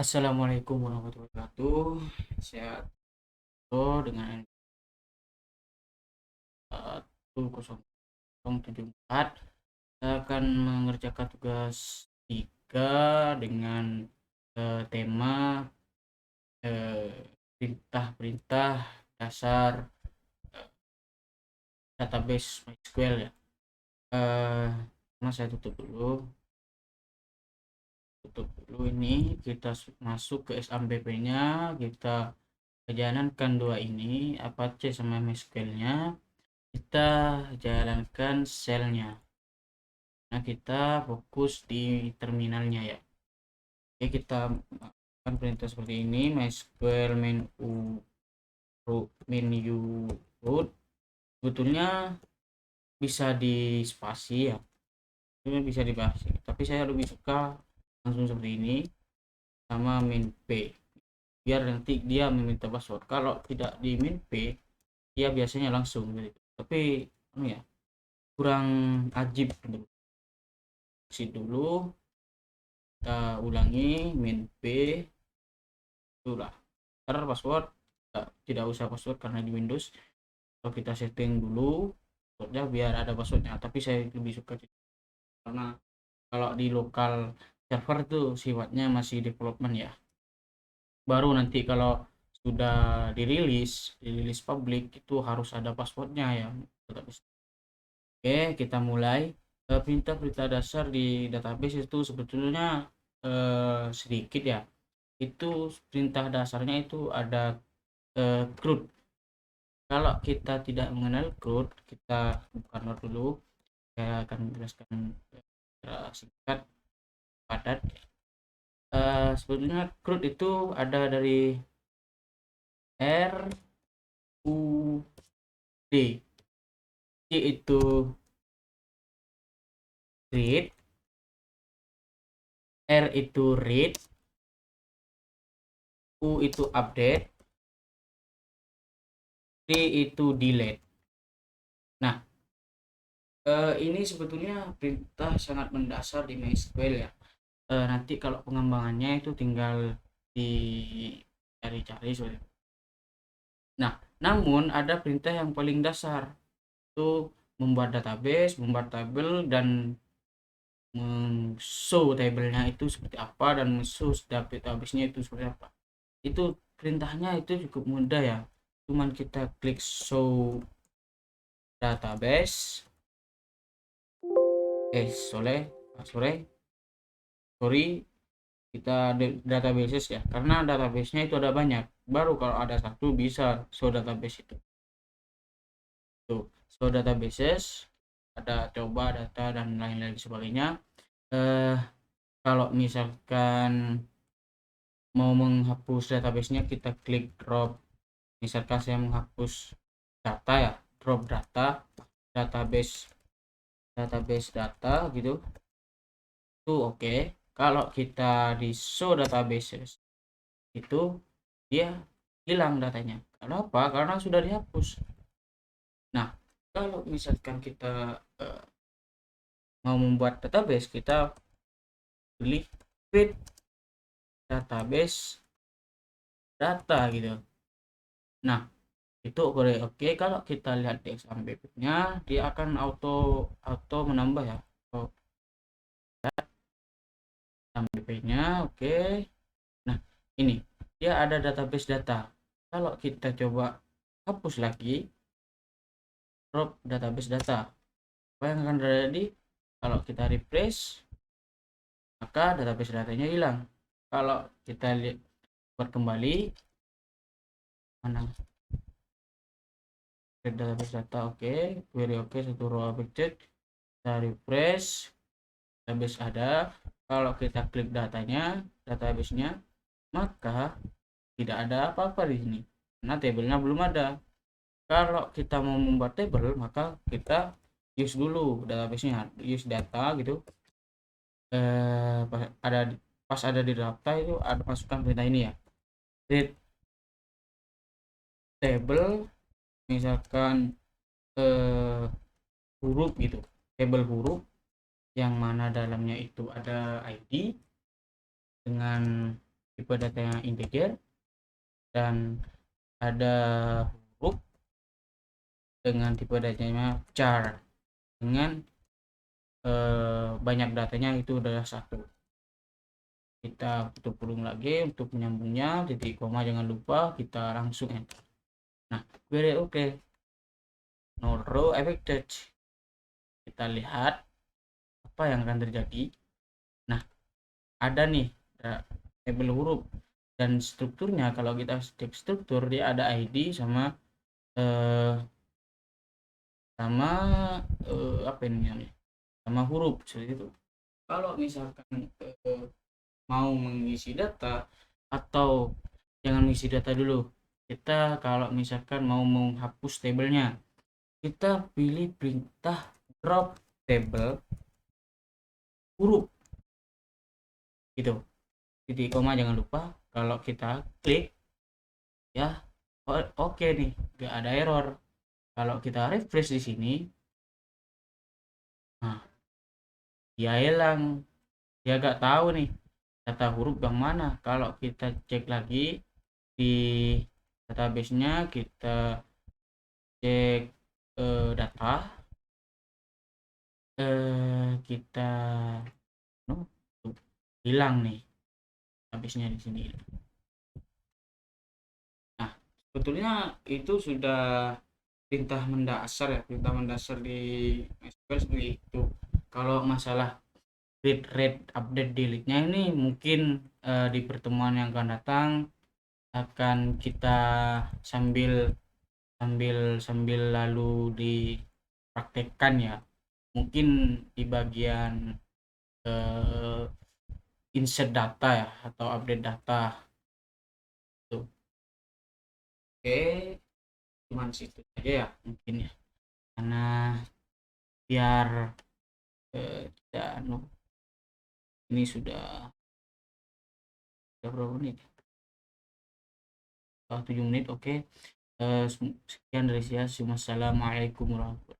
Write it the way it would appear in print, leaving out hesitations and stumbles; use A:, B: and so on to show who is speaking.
A: Assalamualaikum warahmatullahi wabarakatuh. Saya dengan 1074. Saya akan mengerjakan tugas 3 dengan tema perintah-perintah dasar database MySQL ya. Nah, saya tutup dulu ini, kita masuk ke SAMPP-nya, kita jalankan dua ini, Apache sama MySQL-nya, kita jalankan shell-nya. Nah, kita fokus di terminalnya ya. Oke, kita akan perintah seperti ini, MySQL menu root. Sebetulnya bisa di spasi ya, ini bisa dibahas, tapi saya lebih suka langsung seperti ini sama min p, biar nanti dia meminta password. Kalau tidak di min p, dia biasanya langsung gitu, tapi ya kurang ajib gitu. Dulu kita ulangi min p itulah. Ntar password tidak usah password karena di Windows. Kalau kita setting dulu passwordnya biar ada passwordnya, tapi saya lebih suka karena kalau di lokal server itu sifatnya masih development ya. Baru nanti kalau sudah dirilis publik itu harus ada passwordnya ya. Oke, kita mulai. Perintah-perintah dasar di database itu sebetulnya sedikit ya. Itu perintah dasarnya itu ada CRUD. Kalau kita tidak mengenal CRUD, kita buka note dulu. Saya akan menjelaskan secara singkat padat. Sebetulnya CRUD itu ada dari R U D. C itu read, R itu read, U itu update, D itu delete. Nah, ini sebetulnya perintah sangat mendasar di MySQL ya. Nanti kalau pengembangannya itu tinggal dicari-cari sebenarnya. Nah, namun ada perintah yang paling dasar, itu membuat database, membuat tabel, dan show tabelnya itu seperti apa, dan show database-nya itu seperti apa. Itu perintahnya itu cukup mudah ya. Cuman kita klik show database. Sorry, kita databases ya, karena databasenya itu ada banyak. Baru kalau ada satu bisa show database itu. Tuh, show databases, ada coba data dan lain-lain sebagainya. eh Kalau misalkan mau menghapus databasenya, kita klik drop. Misalkan saya menghapus data ya, drop data, database data gitu. Itu oke. Kalau kita di show databases itu dia hilang datanya. Kenapa? Karena sudah dihapus. Nah, kalau misalkan kita uh, mau membuat database, kita pilih create database data gitu. Nah, itu boleh oke. Kalau kita lihat di XAMPP-nya, dia akan auto auto menambah ya. XAMPP-nya oke. Nah, ini dia ada database data. Kalau kita coba hapus lagi, drop database data, apa yang akan terjadi? Kalau kita refresh, maka database datanya hilang. Kalau kita lihat kembali, mana database data oke, query oke, satu row object, kita refresh, database ada. Kalau kita klik datanya, databasenya, maka tidak ada apa-apa di sini karena tabelnya belum ada. Kalau kita mau membuat table, maka kita use dulu databasenya, use data gitu. Ada pas ada di data itu ada masukkan perintah ini ya, create table, misalkan huruf gitu, table huruf yang mana dalamnya itu ada ID dengan tipe datanya integer, dan ada huruf dengan tipe datanya char dengan banyak datanya itu adalah 1. Kita tutup kurung lagi untuk menyambungnya, titik koma jangan lupa, kita langsung enter. Nah, query oke, no row affected. Kita lihat apa yang akan terjadi. Nah, ada nih label huruf dan strukturnya. Kalau kita cek struktur, dia ada ID sama apa ini namanya, sama huruf seperti itu. Kalau misalkan mau mengisi data, atau jangan mengisi data dulu, kita kalau misalkan mau menghapus tabelnya, kita pilih perintah drop table huruf gitu, titik koma jangan lupa. Kalau kita klik ya, oke nih, nggak ada error. Kalau kita refresh di sini, nah dia hilang, dia nggak tahu nih data huruf yang mana. Kalau kita cek lagi di database-nya, kita cek data, kita hilang nih habisnya di sini. Nah, sebetulnya itu sudah perintah mendasar ya, perintah mendasar di SQL seperti itu. Kalau masalah read update delete-nya ini mungkin di pertemuan yang akan datang akan kita sambil sambil sambil lalu dipraktekkan ya, mungkin di bagian eh, insert data ya, atau update data tuh. Oke, cuman situ aja ya mungkin ya, karena biar tidak ini sudah berapa menit, 7 menit. Oke, sekian dari saya. Assalamualaikum warahmatullahi wabarakatuh.